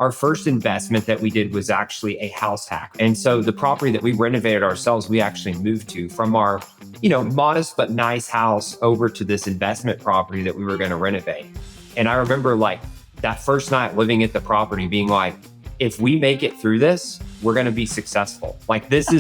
our first investment that we did was actually a house hack. And so the property that we renovated ourselves, we actually moved to from our, modest but nice house over to this investment property that we were going to renovate. And I remember like that first night living at the property being like, if we make it through this, we're going to be successful. Like it's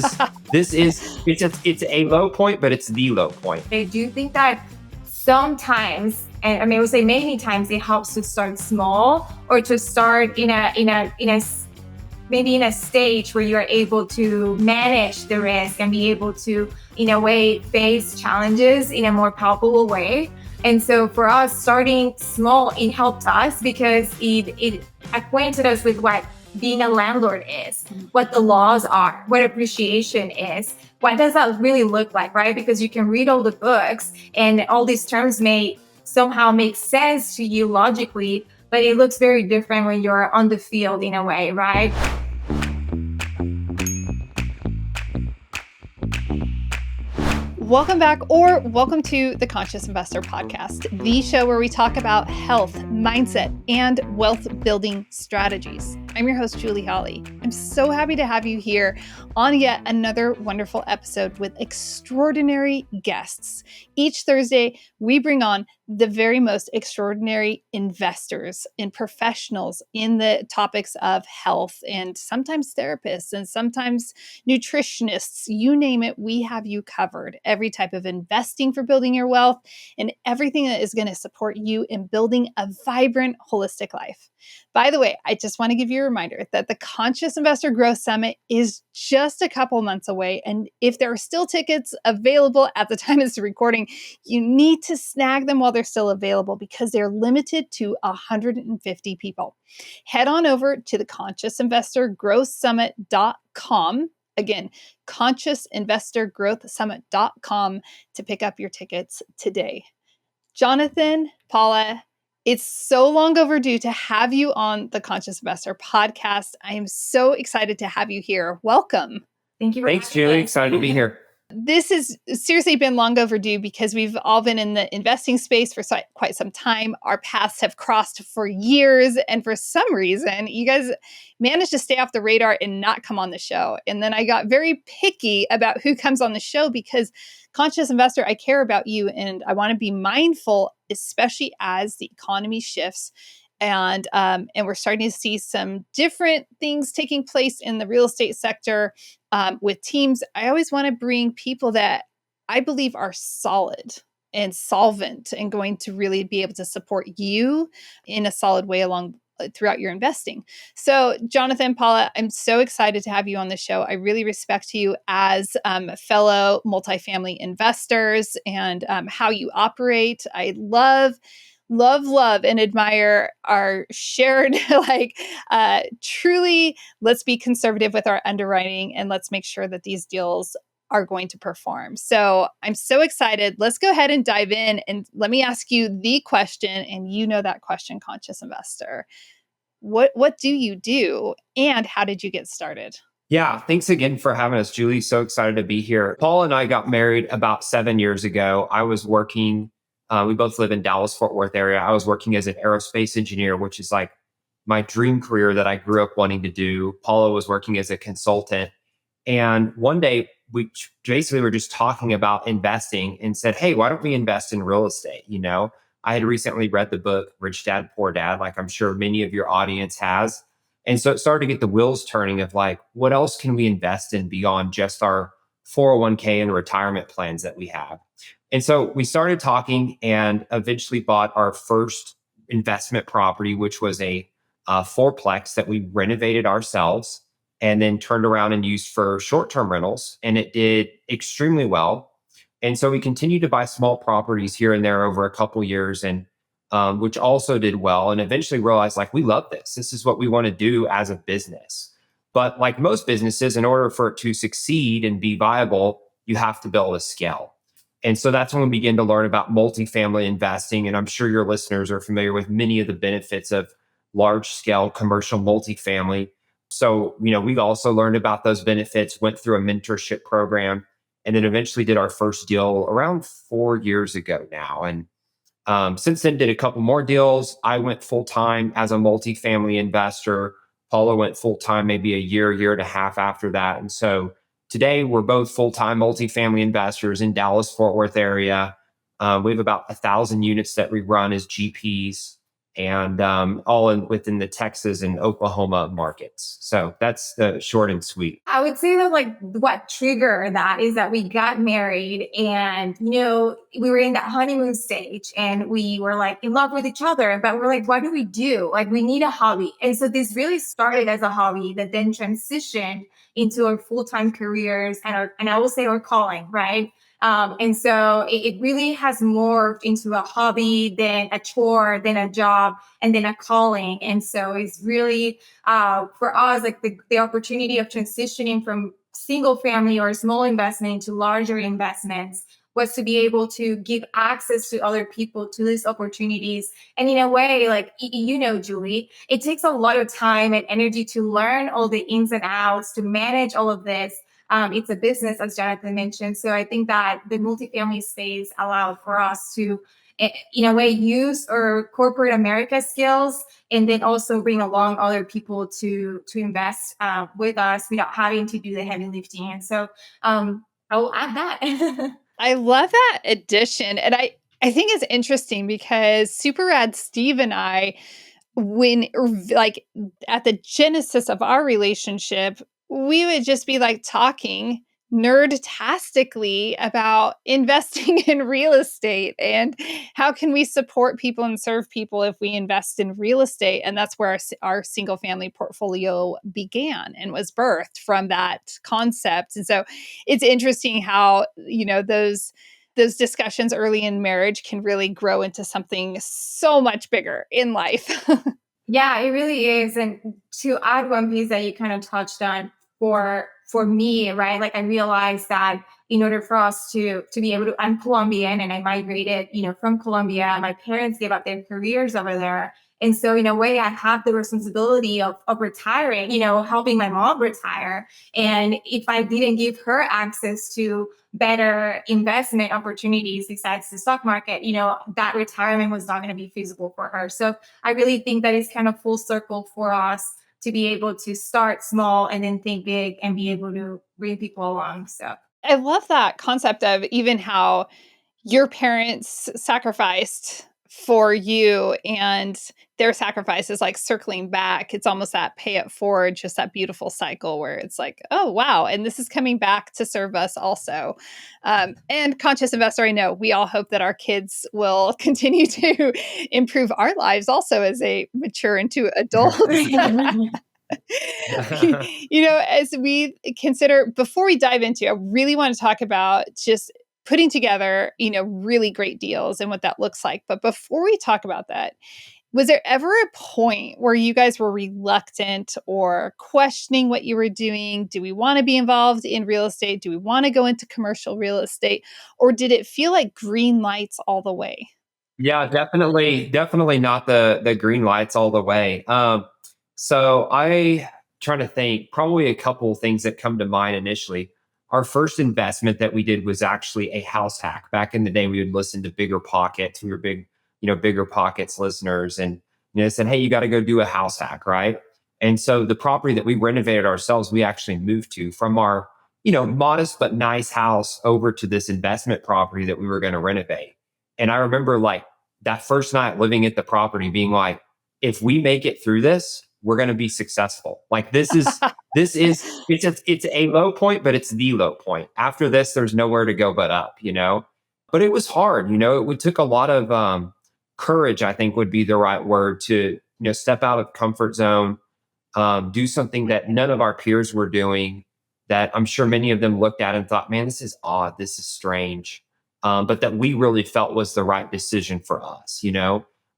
a low point, but it's the low point. I do think that sometimes, and I mean, I would say many times, it helps to start small or to start maybe in a stage where you are able to manage the risk and be able to, in a way, face challenges in a more palpable way. And so for us, starting small, it helped us because it acquainted us with what being a landlord is, what the laws are, what appreciation is, what does that really look like, right? Because you can read all the books and all these terms may somehow make sense to you logically, but it looks very different when you're on the field in a way, right? Welcome back, or welcome to the Conscious Investor Podcast, the show where we talk about health, mindset, and wealth building strategies. I'm your host, Julie Holly. I'm so happy to have you here on yet another wonderful episode with extraordinary guests. Each Thursday, we bring on the very most extraordinary investors and professionals in the topics of health, and sometimes therapists and sometimes nutritionists. You name it, we have you covered. Every type of investing for building your wealth and everything that is going to support you in building a vibrant, holistic life. By the way, I just want to give you a reminder that the Conscious Investor Growth Summit is just a couple months away. And if there are still tickets available at the time of this recording, you need to snag them while they're still available because they're limited to 150 people. Head on over to the consciousinvestorgrowthsummit.com. Again, consciousinvestorgrowthsummit.com to pick up your tickets today. Jonathan, Paula, it's so long overdue to have you on the Conscious Investor Podcast. I am so excited to have you here. Welcome. Thank you. Thanks, Julie. Excited to be here. This has seriously been long overdue because we've all been in the investing space for quite some time. Our paths have crossed for years. And for some reason, you guys managed to stay off the radar and not come on the show. And then I got very picky about who comes on the show because Conscious Investor, I care about you and I want to be mindful, especially as the economy shifts. And we're starting to see some different things taking place in the real estate sector with teams. I always want to bring people that I believe are solid and solvent and going to really be able to support you in a solid way throughout your investing. So Jonathan, Paula, I'm so excited to have you on the show. I really respect you as fellow multifamily investors and how you operate. I love, and admire our shared, truly, let's be conservative with our underwriting and let's make sure that these deals are going to perform. So I'm so excited. Let's go ahead and dive in. And let me ask you the question, and you know that question, Conscious Investor. What do you do and how did you get started? Yeah, thanks again for having us, Julie. So excited to be here. Paul and I got married about 7 years ago. I was working we both live in Dallas, Fort Worth area. I was working as an aerospace engineer, which is like my dream career that I grew up wanting to do. Paula was working as a consultant. And one day we basically were just talking about investing and said, hey, why don't we invest in real estate? I had recently read the book, Rich Dad, Poor Dad, like I'm sure many of your audience has. And so it started to get the wheels turning of like, what else can we invest in beyond just our 401k and retirement plans that we have? And so we started talking and eventually bought our first investment property, which was a fourplex that we renovated ourselves and then turned around and used for short-term rentals. And it did extremely well. And so we continued to buy small properties here and there over a couple years, and which also did well. And eventually realized like, we love this. This is what we want to do as a business. But like most businesses, in order for it to succeed and be viable, you have to build a scale. And so that's when we begin to learn about multifamily investing. And I'm sure your listeners are familiar with many of the benefits of large scale commercial multifamily. So, we also learned about those benefits, went through a mentorship program, and then eventually did our first deal around 4 years ago now. And since then did a couple more deals. I went full time as a multifamily investor, Paula went full time maybe a year and a half after that. And so today we're both full time multifamily investors in Dallas Fort Worth area. We have about 1,000 units that we run as GPs, and within the Texas and Oklahoma markets. So that's the short and sweet. I would say that like what triggered that is that we got married and we were in that honeymoon stage and we were like in love with each other, but we're like, what do we do? Like we need a hobby. And so this really started as a hobby that then transitioned into our full-time careers and I will say our calling, right? And so it really has morphed into a hobby, then a chore, then a job, and then a calling. And so it's really for us, like the opportunity of transitioning from single family or small investment into larger investments was to be able to give access to other people to these opportunities. And in a way, like, Julie, it takes a lot of time and energy to learn all the ins and outs, to manage all of this. It's a business, as Jonathan mentioned. So I think that the multifamily space allowed for us to, in a way, use our corporate America skills and then also bring along other people to invest with us without having to do the heavy lifting. And so I'll add that. I love that addition. And I think it's interesting because Super Rad Steve and I, when like at the genesis of our relationship, we would just be like talking nerd-tastically about investing in real estate and how can we support people and serve people if we invest in real estate. And that's where our single family portfolio began and was birthed from that concept. And so it's interesting how, those discussions early in marriage can really grow into something so much bigger in life. Yeah, it really is. And to add one piece that you kind of touched on for me, right? Like I realized that in order for us to be able to, I'm Colombian and I migrated, from Colombia. My parents gave up their careers over there. And so in a way, I have the responsibility of retiring, helping my mom retire. And if I didn't give her access to better investment opportunities besides the stock market, that retirement was not going to be feasible for her. So I really think that it's kind of full circle for us to be able to start small and then think big and be able to bring people along. So I love that concept of even how your parents sacrificed for you and their sacrifice is like circling back. It's almost that pay it forward, just that beautiful cycle where it's like, oh, wow. And this is coming back to serve us also. And conscious investor, I know we all hope that our kids will continue to improve our lives also as they mature into adults. As we consider, before we dive into, I really want to talk about just putting together, really great deals and what that looks like. But before we talk about that, was there ever a point where you guys were reluctant or questioning what you were doing? Do we want to be involved in real estate? Do we want to go into commercial real estate? Or did it feel like green lights all the way? Yeah, definitely not the green lights all the way. So I trying to think, probably a couple of things that come to mind initially. Our first investment that we did was actually a house hack. Back in the day, we would listen to Bigger Pockets. We were big, Bigger Pockets listeners, and said, "Hey, you got to go do a house hack, right?" And so the property that we renovated ourselves, we actually moved to from our, modest but nice house over to this investment property that we were going to renovate. And I remember like that first night living at the property, being like, "If we make it through this, we're going to be successful. Like it's a low point, but it's the low point. After this, there's nowhere to go but up, But it was hard, it took a lot of courage, I think would be the right word, to, step out of comfort zone, do something that none of our peers were doing, that I'm sure many of them looked at and thought, man, this is odd, this is strange. But that we really felt was the right decision for us.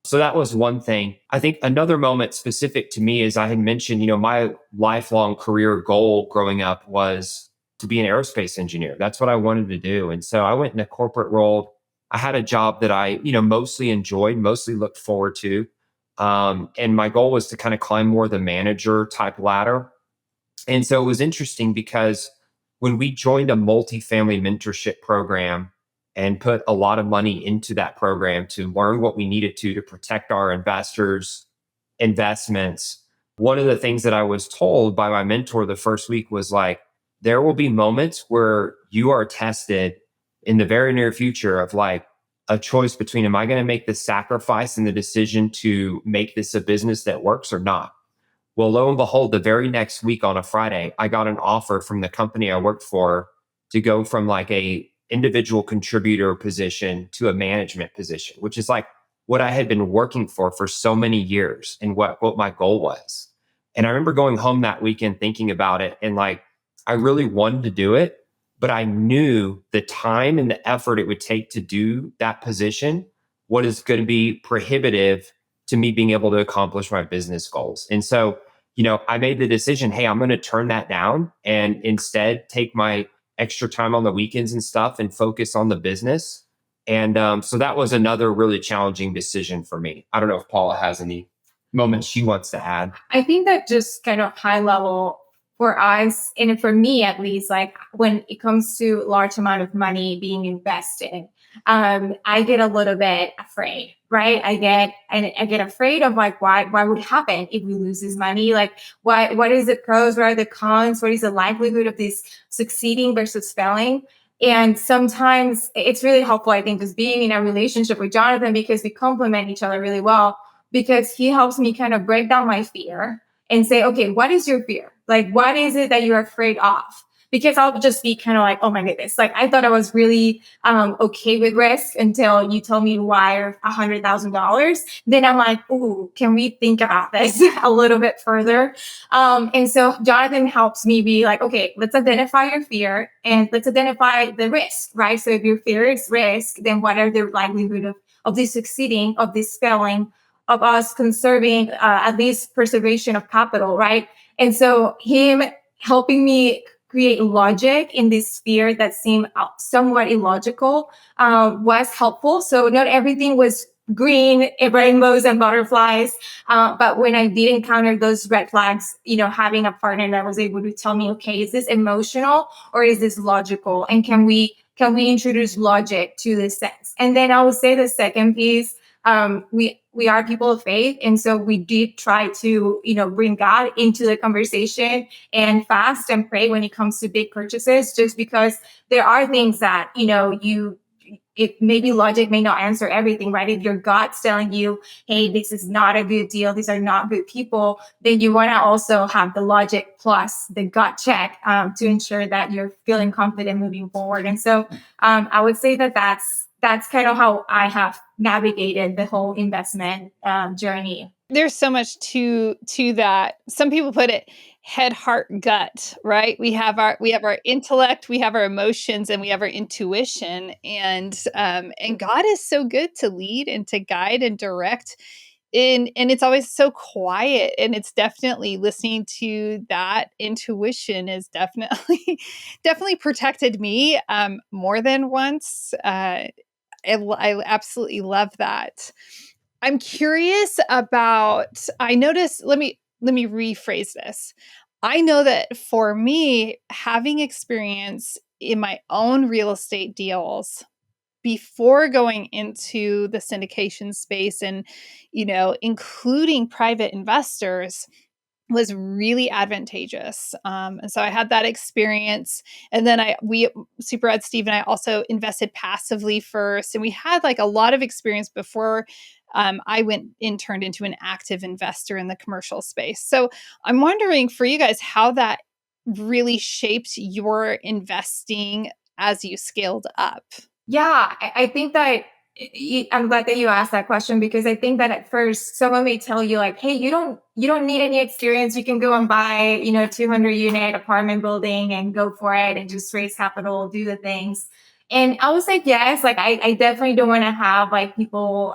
So that was one thing. I think another moment specific to me is I had mentioned, my lifelong career goal growing up was to be an aerospace engineer. That's what I wanted to do. And so I went in a corporate role. I had a job that I, mostly enjoyed, mostly looked forward to. And my goal was to kind of climb more the manager type ladder. And so it was interesting because when we joined a multifamily mentorship program, and put a lot of money into that program to learn what we needed to protect our investors' investments. one of the things that I was told by my mentor the first week was like, there will be moments where you are tested in the very near future of like a choice between, am I going to make the sacrifice and the decision to make this a business that works or not? Well, lo and behold, the very next week on a Friday, I got an offer from the company I worked for to go from like a individual contributor position to a management position, which is like what I had been working for so many years and what my goal was. And I remember going home that weekend thinking about it and like I really wanted to do it, but I knew the time and the effort it would take to do that position, what is going to be prohibitive to me being able to accomplish my business goals. And so, I made the decision, hey, I'm going to turn that down and instead take my extra time on the weekends and stuff and focus on the business. And so that was another really challenging decision for me. I don't know if Paula has any moments she wants to add. I think that just kind of high level for us, and for me at least, like when it comes to large amount of money being invested, I get a little bit afraid, right? I get afraid of like what would happen if we lose this money? Like what is the pros? What are the cons? What is the likelihood of this succeeding versus failing? And sometimes it's really helpful, I think, just being in a relationship with Jonathan because we complement each other really well, because he helps me kind of break down my fear and say, okay, what is your fear? Like, what is it that you're afraid of? Because I'll just be kind of like, oh my goodness, like I thought I was really okay with risk until you told me to wire $100,000. Then I'm like, ooh, can we think about this a little bit further? And so Jonathan helps me be like, okay, let's identify your fear and let's identify the risk, right? So if your fear is risk, then what are the likelihood of this succeeding, of this failing, of us conserving at least preservation of capital, right? And so him helping me create logic in this sphere that seemed somewhat illogical was helpful. So not everything was green, rainbows and butterflies. But when I did encounter those red flags, having a partner that was able to tell me, okay, is this emotional or is this logical? And can we introduce logic to this sense? And then I would say the second piece, we are people of faith. And so we did try to, bring God into the conversation and fast and pray when it comes to big purchases, just because there are things that, it maybe logic may not answer everything, right? If your God's telling you, hey, this is not a good deal, these are not good people, then you want to also have the logic plus the gut check to ensure that you're feeling confident moving forward. And so I would say that that's kind of how I have navigated the whole investment journey. There's so much to that. Some people put it head, heart, gut, right? We have our intellect, we have our emotions, and we have our intuition. And God is so good to lead and to guide and direct. And it's always so quiet. And it's definitely listening to that intuition is definitely protected me more than once. I absolutely love that. I'm curious about, I noticed, let me rephrase this. I know that for me, having experience in my own real estate deals before going into the syndication space and, including private investors was really advantageous. And so I had that experience. And then Super Ed Steve and I also invested passively first. And we had like a lot of experience before I turned into an active investor in the commercial space. So I'm wondering for you guys how that really shaped your investing as you scaled up. Yeah, I think that I'm glad that you asked that question, because I think that at first someone may tell you like, hey, you don't need any experience. You can go and buy, 200 unit apartment building and go for it and just raise capital, do the things. And I would say, yes, like I definitely don't want to have like people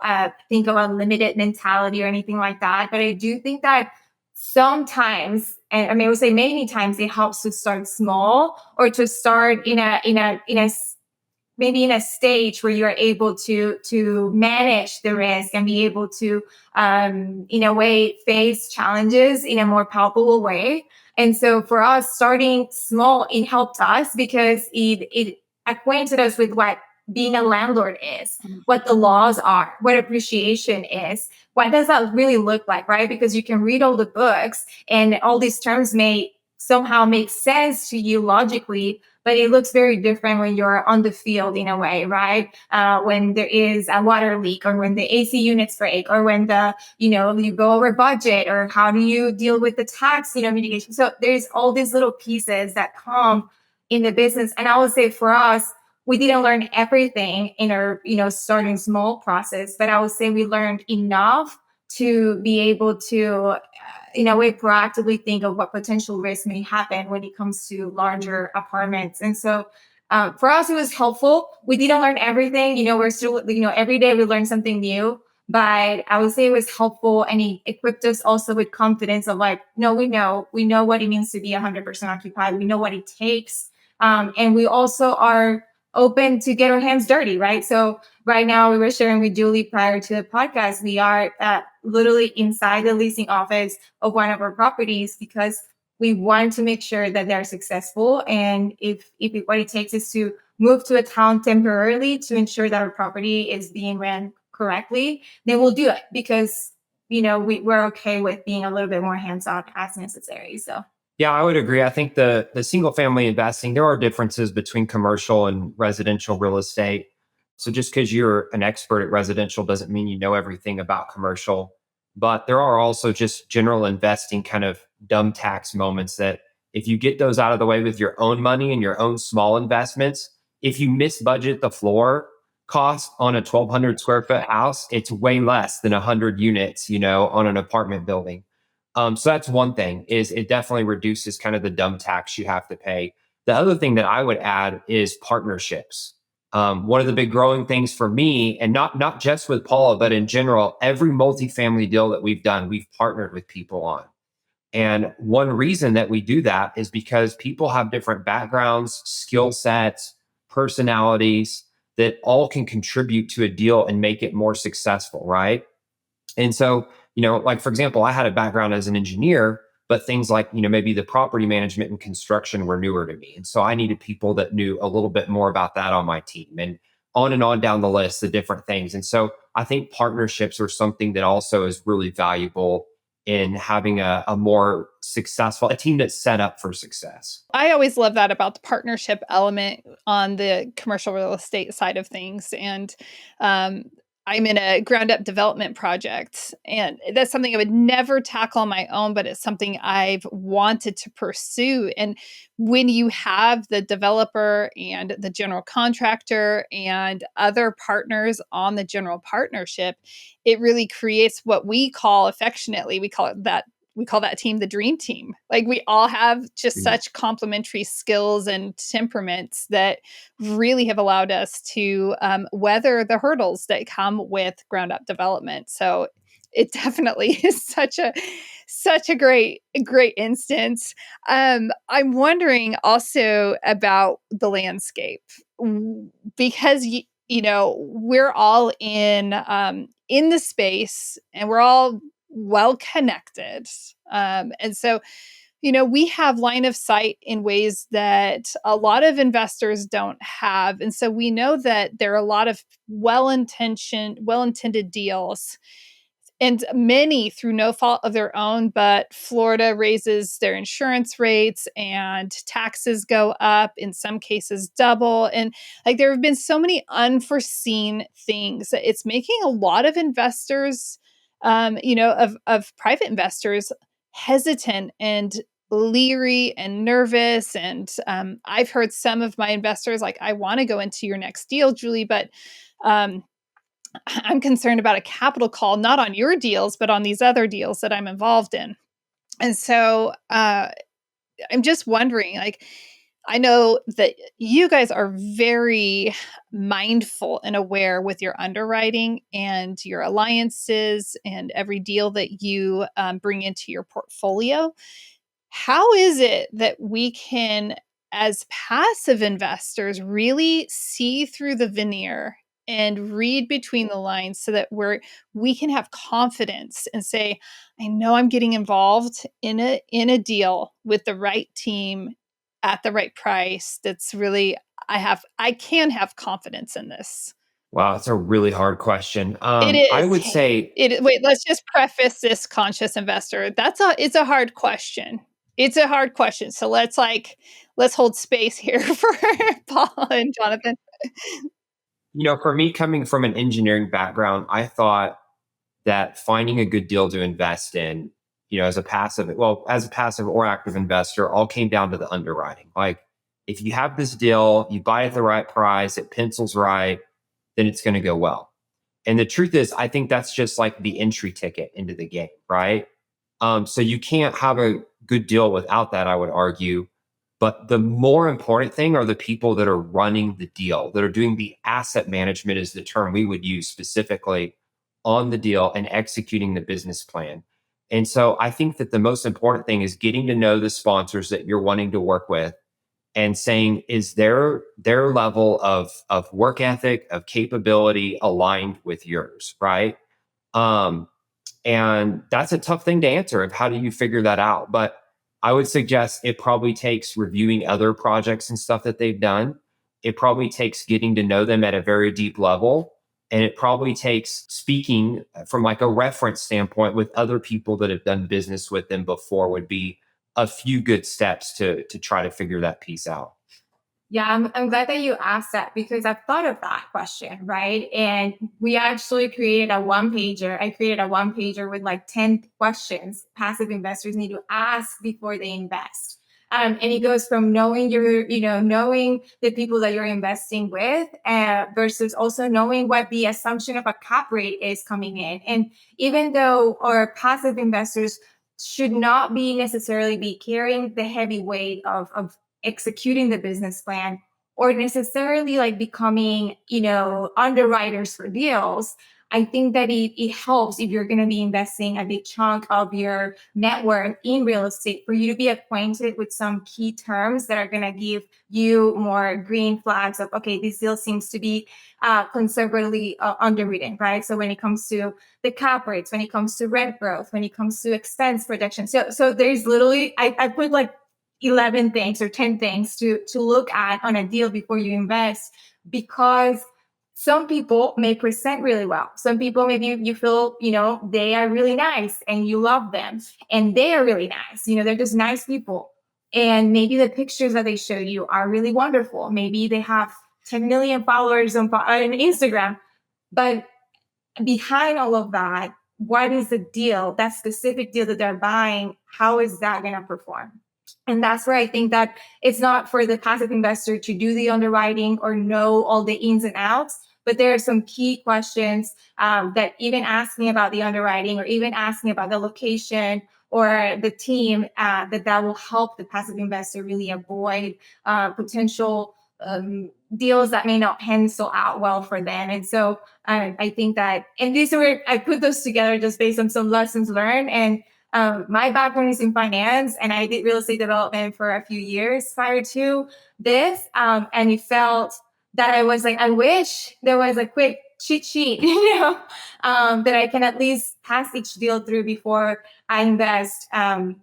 think of a limited mentality or anything like that. But I do think that sometimes, and I mean, I would say many times, it helps to start small or to start maybe in a stage where you're able to manage the risk and be able to in a way face challenges in a more palpable way. And so for us, starting small, it helped us because it acquainted us with what being a landlord is, what the laws are, what appreciation is. What does that really look like, right? Because you can read all the books and all these terms may somehow make sense to you logically, but it looks very different when you're on the field in a way, right? When there is a water leak, or when the AC units break, or when you go over budget, or how do you deal with the tax, mitigation. So there's all these little pieces that come in the business. And I would say for us, we didn't learn everything in our, starting small process, but I would say we learned enough to be able to, in a way, proactively think of what potential risks may happen when it comes to larger apartments. And so for us, it was helpful. We didn't learn everything. We're still, every day we learn something new. But I would say it was helpful, and it equipped us also with confidence of like, no, we know what it means to be 100% occupied. We know what it takes. And we also are open to get our hands dirty, right? So right now, we were sharing with Julie prior to the podcast, we are literally inside the leasing office of one of our properties because we want to make sure that they're successful. And if what it takes is to move to a town temporarily to ensure that our property is being ran correctly, then we'll do it because, we're okay with being a little bit more hands-on as necessary. So. Yeah, I would agree. I think the single family investing, there are differences between commercial and residential real estate. So just because you're an expert at residential doesn't mean you know everything about commercial. But there are also just general investing kind of dumb tax moments that if you get those out of the way with your own money and your own small investments, if you miss budget the floor cost on a 1,200 square foot house, it's way less than 100 units, on an apartment building. So that's one thing, is it definitely reduces kind of the dumb tax you have to pay. The other thing that I would add is partnerships. One of the big growing things for me, and not just with Paula, but in general, every multifamily deal that we've done, we've partnered with people on. And one reason that we do that is because people have different backgrounds, skill sets, personalities that all can contribute to a deal and make it more successful, right? And so, like for example, I had a background as an engineer, but things like, maybe the property management and construction were newer to me. And so I needed people that knew a little bit more about that on my team, and on down the list, the different things. And so I think partnerships are something that also is really valuable in having a more successful, a team that's set up for success. I always love that about the partnership element on the commercial real estate side of things. And I'm in a ground up development project, and that's something I would never tackle on my own, but it's something I've wanted to pursue. And when you have the developer and the general contractor and other partners on the general partnership, it really creates what we call affectionately, we call that team the dream team. Like we all have just such complementary skills and temperaments that really have allowed us to weather the hurdles that come with ground up development. So it definitely is such a great instance. I'm wondering also about the landscape because we're all in the space and we're all well connected. And so, we have line of sight in ways that a lot of investors don't have. And so we know that there are a lot of well-intended deals, and many through no fault of their own, but Florida raises their insurance rates and taxes go up, in some cases double. And like there have been so many unforeseen things that it's making a lot of investors, of private investors hesitant and leery and nervous. And I've heard some of my investors like, I want to go into your next deal, Julie, but I'm concerned about a capital call, not on your deals, but on these other deals that I'm involved in. And so I'm just wondering, like, I know that you guys are very mindful and aware with your underwriting and your alliances and every deal that you bring into your portfolio. How is it that we can, as passive investors, really see through the veneer and read between the lines so that we can have confidence and say, I know I'm getting involved in a deal with the right team at the right price that's really I can have confidence in this? Wow, it's a really hard question. It I is. would say, Wait, let's just preface this, conscious investor. It's a hard question. It's a hard question. So let's hold space here for Paul and Jonathan. for me, coming from an engineering background, I thought that finding a good deal to invest in, as a passive or active investor, all came down to the underwriting. Like, if you have this deal, you buy at the right price, it pencils right, then it's going to go well. And the truth is, I think that's just like the entry ticket into the game, right? So you can't have a good deal without that, I would argue. But the more important thing are the people that are running the deal, that are doing the asset management, is the term we would use specifically on the deal and executing the business plan. And so I think that the most important thing is getting to know the sponsors that you're wanting to work with and saying, is their level of work ethic, of capability aligned with yours, right? Um, and that's a tough thing to answer. Of how do you figure that out? But I would suggest it probably takes reviewing other projects and stuff that they've done. It probably takes getting to know them at a very deep level. And it probably takes speaking from like a reference standpoint with other people that have done business with them before, would be a few good steps to try to figure that piece out. Yeah, I'm glad that you asked that because I've thought of that question, right? And we actually created a one pager. I created a one pager with like 10 questions passive investors need to ask before they invest. And it goes from knowing knowing the people that you're investing with versus also knowing what the assumption of a cap rate is coming in. And even though our passive investors should not be necessarily be carrying the heavy weight of executing the business plan or necessarily like becoming, underwriters for deals. I think that it helps if you're going to be investing a big chunk of your net worth in real estate for you to be acquainted with some key terms that are going to give you more green flags of, okay, this deal seems to be conservatively underwritten, right? So when it comes to the cap rates, when it comes to rent growth, when it comes to expense projection. So there's literally, I put like 11 things or 10 things to look at on a deal before you invest, because some people may present really well. Some people, maybe you feel, they are really nice and you love them and they are really nice. They're just nice people. And maybe the pictures that they show you are really wonderful. Maybe they have 10 million followers on Instagram. But behind all of that, what is the deal, that specific deal that they're buying? How is that going to perform? And that's where I think that it's not for the passive investor to do the underwriting or know all the ins and outs, but there are some key questions that even asking about the underwriting or even asking about the location or the team that will help the passive investor really avoid potential deals that may not pencil out well for them. And so I think that, and I put those together just based on some lessons learned. And my background is in finance, and I did real estate development for a few years prior to this. And it felt that I was like, I wish there was a quick cheat sheet, that I can at least pass each deal through before I invest, a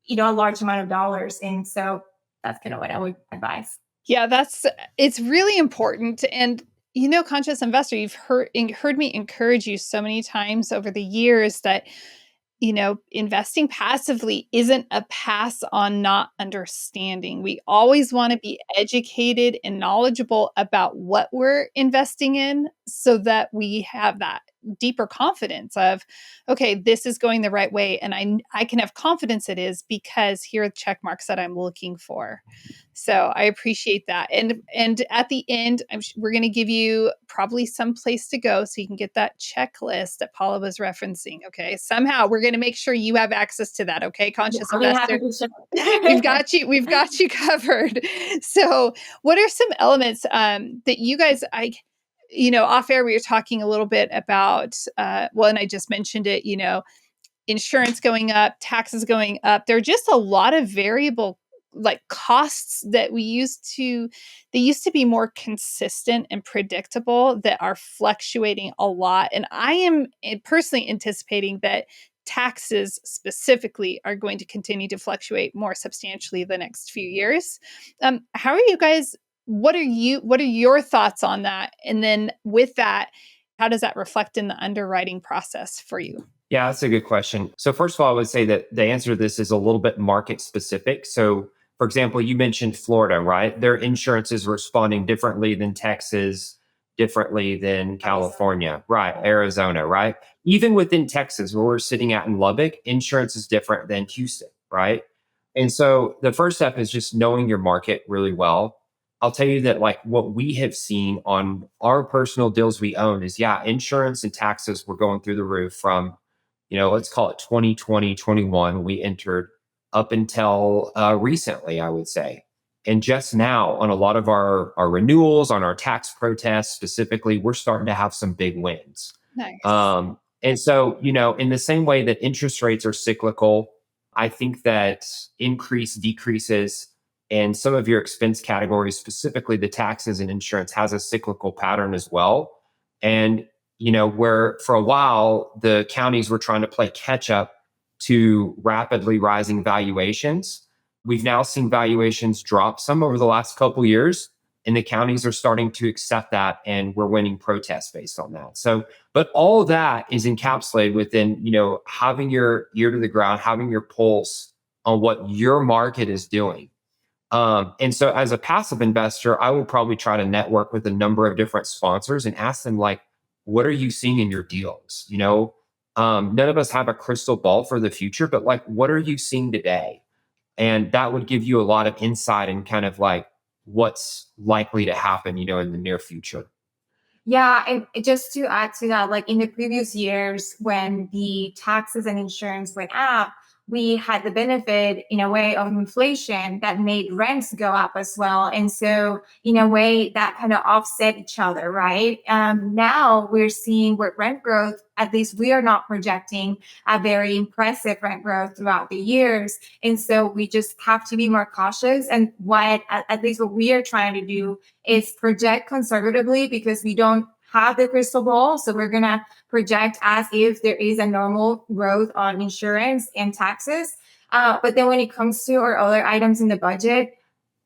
large amount of dollars. And so that's kind of what I would advise. Yeah, it's really important. And conscious investor, you've heard me encourage you so many times over the years that investing passively isn't a pass on not understanding. We always want to be educated and knowledgeable about what we're investing in so that we have that deeper confidence of, okay, this is going the right way. And I can have confidence it is because here are the check marks that I'm looking for. So I appreciate that. And at the end, we're going to give you probably some place to go so you can get that checklist that Paula was referencing. Okay. Somehow we're going to make sure you have access to that. Okay. Conscious investor. We've got you covered. So what are some elements that you guys, off air, we were talking a little bit about, and I just mentioned it, insurance going up, taxes going up. There are just a lot of variable like costs that they used to be more consistent and predictable that are fluctuating a lot. And I am personally anticipating that taxes specifically are going to continue to fluctuate more substantially the next few years. How are you guys What are your thoughts on that? And then with that, how does that reflect in the underwriting process for you? Yeah, that's a good question. So first of all, I would say that the answer to this is a little bit market specific. So for example, you mentioned Florida, right? Their insurance is responding differently than Texas, differently than California, right? Arizona, right? Even within Texas, where we're sitting at in Lubbock, insurance is different than Houston, right? And so the first step is just knowing your market really well. I'll tell you that like what we have seen on our personal deals we own is yeah, insurance and taxes were going through the roof from let's call it 2020, 21. We entered up until recently, I would say. And just now, on a lot of our renewals, on our tax protests specifically, we're starting to have some big wins. Nice. And so, in the same way that interest rates are cyclical, I think that increase decreases and some of your expense categories, specifically the taxes and insurance, has a cyclical pattern as well. And where for a while the counties were trying to play catch up to rapidly rising valuations. We've now seen valuations drop some over the last couple of years, and the counties are starting to accept that, and we're winning protests based on that. So, but all of that is encapsulated within, having your ear to the ground, having your pulse on what your market is doing. And so as a passive investor, I will probably try to network with a number of different sponsors and ask them like, what are you seeing in your deals? None of us have a crystal ball for the future, but like, what are you seeing today? And that would give you a lot of insight and kind of like what's likely to happen, in the near future. Yeah, and just to add to that, like in the previous years when the taxes and insurance went up, we had the benefit in a way of inflation that made rents go up as well. And so in a way that kind of offset each other, right? Now we're seeing with rent growth, at least we are not projecting a very impressive rent growth throughout the years. And so we just have to be more cautious. And at least what we are trying to do is project conservatively because we don't have the crystal ball. So we're going to project as if there is a normal growth on insurance and taxes. But then when it comes to our other items in the budget,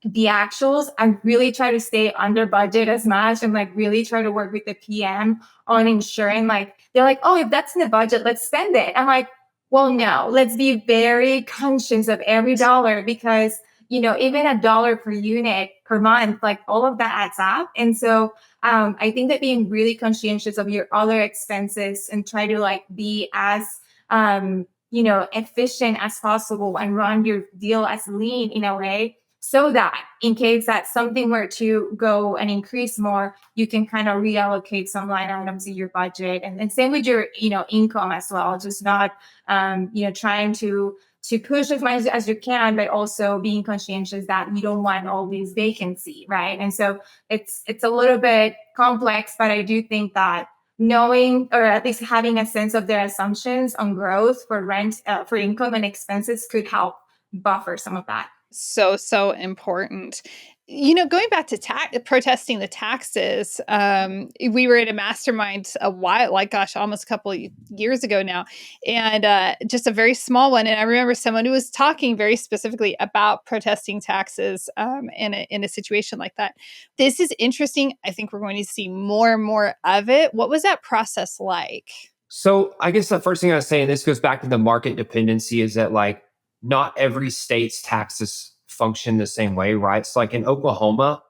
the actuals, I really try to stay under budget as much and like really try to work with the PM on ensuring like, they're like, oh, if that's in the budget, let's spend it. I'm like, well, no, let's be very conscious of every dollar because, even a dollar per unit per month, like all of that adds up. And so I think that being really conscientious of your other expenses and try to like be as, efficient as possible and run your deal as lean in a way so that in case that something were to go and increase more, you can kind of reallocate some line items in your budget. And same with your, income as well. Just not, trying to push as much as you can, but also being conscientious that you don't want all these vacancy, right? And so it's a little bit complex, but I do think that knowing or at least having a sense of their assumptions on growth for rent, for income and expenses could help buffer some of that. So important. Going back to protesting the taxes, we were at a mastermind a while, like gosh, almost a couple of years ago now, and just a very small one. And I remember someone who was talking very specifically about protesting taxes in a situation like that. This is interesting. I think we're going to see more and more of it. What was that process like? So I guess the first thing I was saying, this goes back to the market dependency, is that like not every state's taxes function the same way, right? So like in Oklahoma,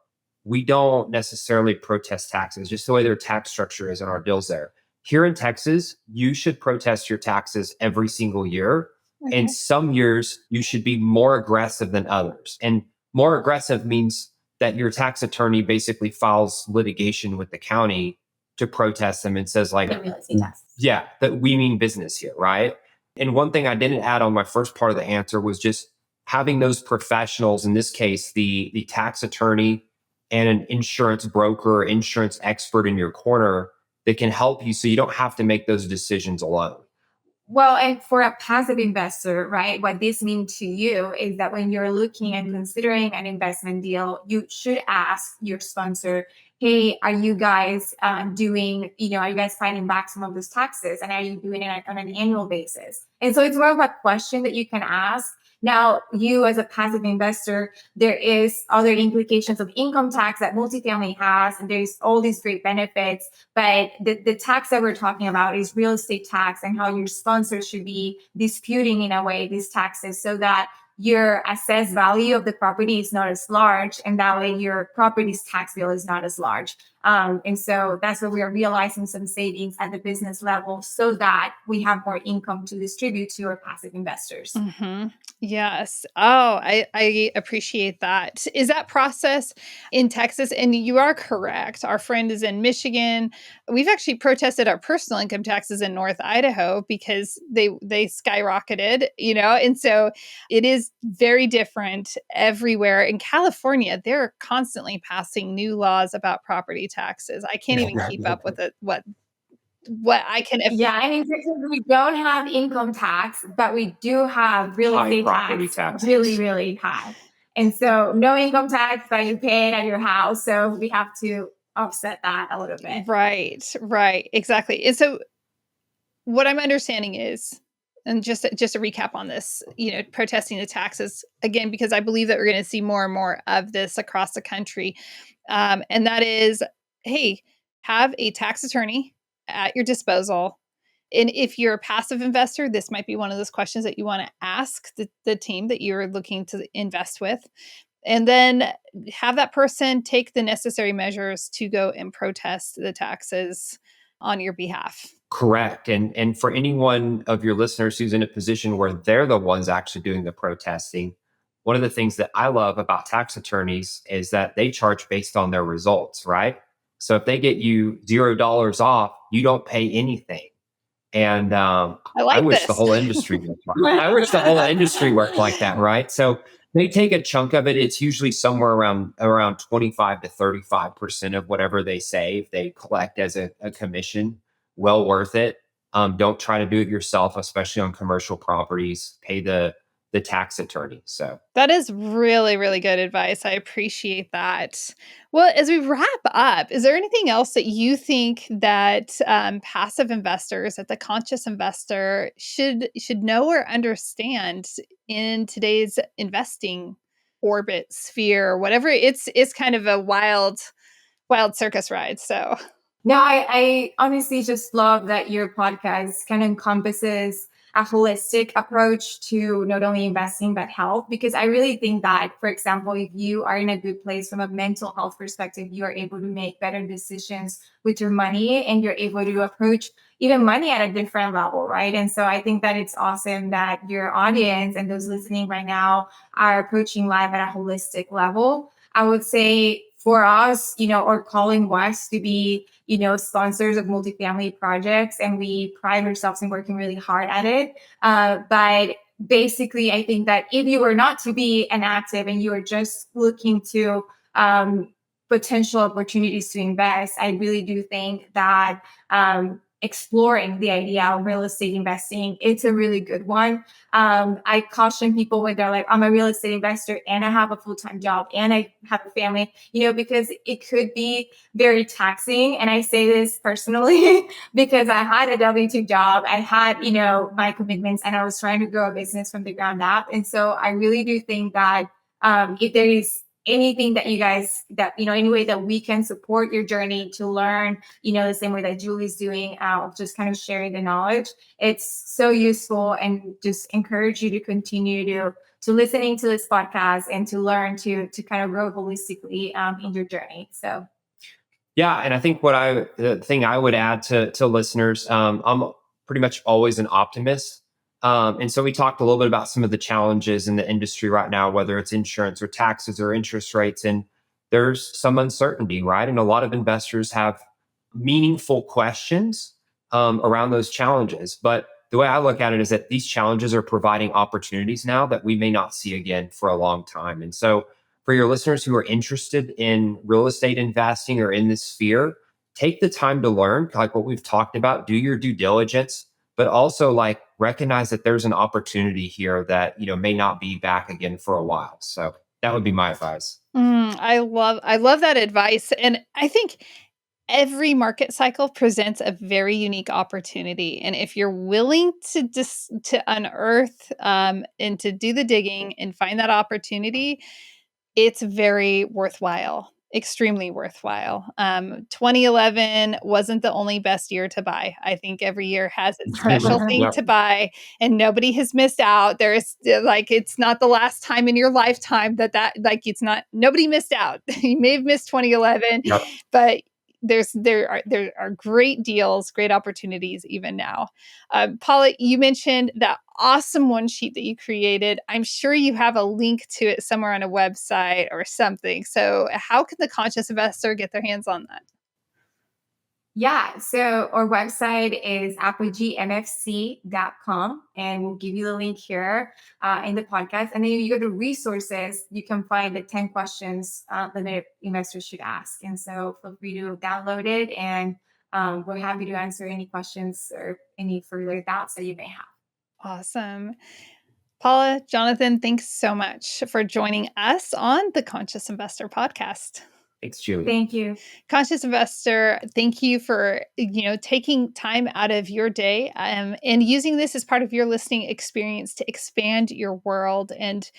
we don't necessarily protest taxes, just the way their tax structure is in our deals there. Here in Texas, you should protest your taxes every single year. Okay. And some years you should be more aggressive than others. And more aggressive means that your tax attorney basically files litigation with the county to protest them and says like, yeah, that we mean business here, right? And one thing I didn't add on my first part of the answer was just having those professionals, in this case, the tax attorney and an insurance broker or insurance expert in your corner that can help you so you don't have to make those decisions alone. Well, and for a passive investor, right, what this means to you is that when you're looking and considering an investment deal, you should ask your sponsor, hey, are you guys doing, are you guys fighting back some of those taxes? And are you doing it on an annual basis? And so it's more of a question that you can ask Now, you as a passive investor, there is other implications of income tax that multifamily has, and there's all these great benefits. But the tax that we're talking about is real estate tax, and how your sponsors should be disputing in a way these taxes so that your assessed value of the property is not as large, and that way your property's tax bill is not as large. And so that's where we are realizing some savings at the business level so that we have more income to distribute to our passive investors. Mm-hmm. Yes. Oh, I appreciate that. Is that process in Texas? And you are correct. Our friend is in Michigan. We've actually protested our personal income taxes in North Idaho because they skyrocketed, and so it is very different everywhere. In California, they're constantly passing new laws about property taxes. I can't even keep up with it. What I can. Yeah, and in Texas, we don't have income tax, but we do have real High estate property tax, taxes. really, really high. And so no income tax, but you pay it at your house. So we have to offset that a little bit. Right, exactly. And so what I'm understanding is, and just to recap on this, protesting the taxes again, because I believe that we're going to see more and more of this across the country. And that is, hey, have a tax attorney at your disposal. And if you're a passive investor, this might be one of those questions that you want to ask the team that you're looking to invest with. And then have that person take the necessary measures to go and protest the taxes on your behalf. Correct. And for anyone of your listeners who's in a position where they're the ones actually doing the protesting, one of the things that I love about tax attorneys is that they charge based on their results, right? So if they get you $0 off, you don't pay anything. And I I like wish this. the whole industry I wish the whole industry worked like that, right? So they take a chunk of it. It's usually somewhere around 25 to 35% of whatever they save. They collect as a commission. Well worth it. Don't try to do it yourself, especially on commercial properties. Pay the tax attorney. So That is really, really good advice. I appreciate that. Well, as we wrap up, is there anything else that you think that passive investors, that the conscious investor should know or understand in today's investing orbit, sphere, whatever? It's kind of a wild circus ride. So No, I honestly just love that your podcast kind of encompasses a holistic approach to not only investing but health, because I really think that, for example, if you are in a good place from a mental health perspective, you are able to make better decisions with your money, and you're able to approach even money at a different level, right? And so I think that it's awesome that your audience and those listening right now are approaching life at a holistic level. I would say for us, or calling West to be, sponsors of multifamily projects, and we pride ourselves in working really hard at it. But basically, I think that if you were not to be an active and you are just looking to potential opportunities to invest, I really do think that exploring the idea of real estate investing, it's a really good one. I caution people when they're like, I'm a real estate investor and I have a full-time job and I have a family, because it could be very taxing. And I say this personally because I had a W-2 job. I had, my commitments, and I was trying to grow a business from the ground up. And so I really do think that if there is anything that you guys, that, any way that we can support your journey to learn, the same way that Julie's doing, just kind of sharing the knowledge, it's so useful, and just encourage you to continue to listening to this podcast and to learn to kind of grow holistically in your journey. So yeah, and I think the thing I would add to listeners, I'm pretty much always an optimist. And so we talked a little bit about some of the challenges in the industry right now, whether it's insurance or taxes or interest rates. And there's some uncertainty, right? And a lot of investors have meaningful questions around those challenges. But the way I look at it is that these challenges are providing opportunities now that we may not see again for a long time. And so for your listeners who are interested in real estate investing or in this sphere, take the time to learn, like what we've talked about, do your due diligence, but also like recognize that there's an opportunity here that, may not be back again for a while. So that would be my advice. I love that advice. And I think every market cycle presents a very unique opportunity. And if you're willing to unearth and to do the digging and find that opportunity, it's very worthwhile, extremely worthwhile. 2011 wasn't the only best year to buy. I think every year has its special thing Yep. to buy, and nobody has missed out. There's like, it's not the last time in your lifetime that like, it's not, nobody missed out. You may have missed 2011, Yep. but there are great deals, great opportunities even now. Paula, you mentioned that awesome one sheet that you created. I'm sure you have a link to it somewhere on a website or something. So, how can the conscious investor get their hands on that? Yeah, so our website is apogeemfc.com, and we'll give you the link here in the podcast. And then if you go to resources, you can find the 10 questions that investors should ask. And so feel free to download it, and we're happy to answer any questions or any further doubts that you may have. Awesome. Paula, Jonathan, thanks so much for joining us on the Conscious Investor podcast. Thanks, Julie. Thank you. Conscious investor, thank you for taking time out of your day and using this as part of your listening experience to expand your world. And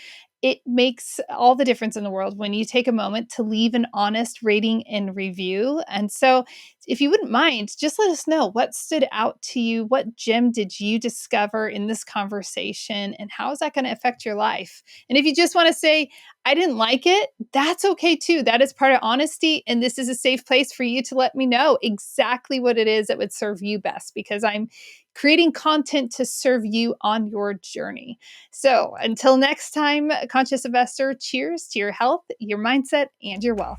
it makes all the difference in the world when you take a moment to leave an honest rating and review. And so, if you wouldn't mind, just let us know what stood out to you. What gem did you discover in this conversation? And how is that going to affect your life? And if you just want to say, I didn't like it, that's okay too. That is part of honesty. And this is a safe place for you to let me know exactly what it is that would serve you best, because I'm creating content to serve you on your journey. So until next time, conscious investor, cheers to your health, your mindset, and your wealth.